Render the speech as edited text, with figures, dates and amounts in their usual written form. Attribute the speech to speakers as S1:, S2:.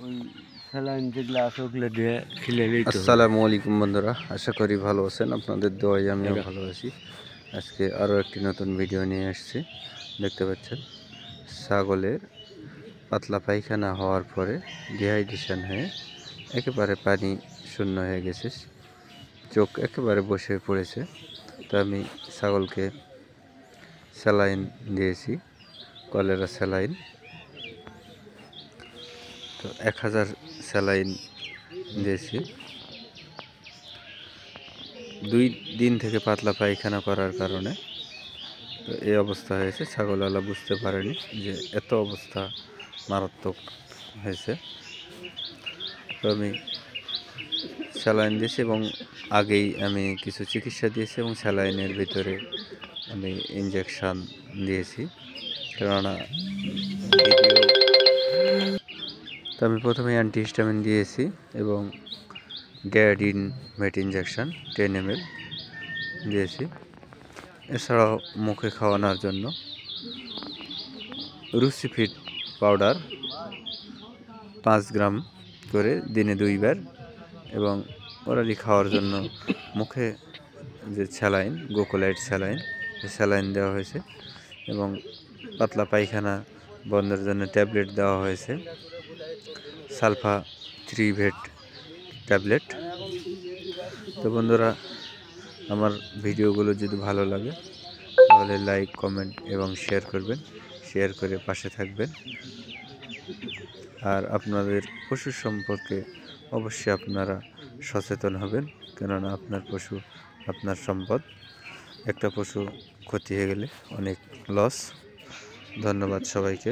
S1: ওই স্যালাইন যেগুলো আছে ওগুলো দিয়ে খিলালেই তো হবে।
S2: আসসালামু আলাইকুম বন্ধুরা, আশা করি ভালো আছেন। আপনাদের দোয়ায় আমিও
S1: এটা
S2: ভালো আছি। আজকে আরও একটি নতুন ভিডিও নিয়ে এসেছি। দেখতে পাচ্ছেন ছাগলের পাতলা পায়খানা হওয়ার পরে ডিহাইড্রেশন হয়ে একেবারে পানি শূন্য হয়ে গেছে, চোখ একেবারে বসে পড়েছে। তো আমি ছাগলকে স্যালাইন দিয়েছি, কলেরা স্যালাইন। তো 1000 স্যালাইন দিয়েছি। 2 দিন থেকে পাতলা পায়খানা করার কারণে তো এই অবস্থা হয়েছে। ছাগলওয়ালা বুঝতে পারেনি যে এত অবস্থা মারাত্মক হয়েছে। তো আমি স্যালাইন দিয়েছি এবং আগেই আমি কিছু চিকিৎসা দিয়েছি এবং স্যালাইনের ভিতরে আমি ইঞ্জেকশান দিয়েছি। কেননা ভিডিও তো আমি প্রথমে অ্যান্টিহিস্টামিন দিয়েছি এবং গ্যাডিন মেট ইঞ্জেকশান 10 ml দিয়েছি। এছাড়াও মুখে খাওয়ানোর জন্য রুসিফিড পাউডার 5 গ্রাম করে দিনে 2 বার এবং ওরালি খাওয়ার জন্য মুখে যে স্যালাইন, গোকোলাইট স্যালাইন, এই স্যালাইন দেওয়া হয়েছে এবং পাতলা পায়খানা বন্ধের জন্য ট্যাবলেট দেওয়া হয়েছে, সালফা 3 ভেট ট্যাবলেট। তো বন্ধুরা, আমার ভিডিওগুলো যদি ভালো লাগে তাহলে লাইক, কমেন্ট এবং শেয়ার করবেন। শেয়ার করে পাশে থাকবেন। আর আপনাদের পশু সম্পর্কে অবশ্যই আপনারা সচেতন হবেন, কেননা আপনার পশু আপনার সম্পদ। একটা পশু ক্ষতি হয়ে গেলে অনেক লস। ধন্যবাদ সবাইকে।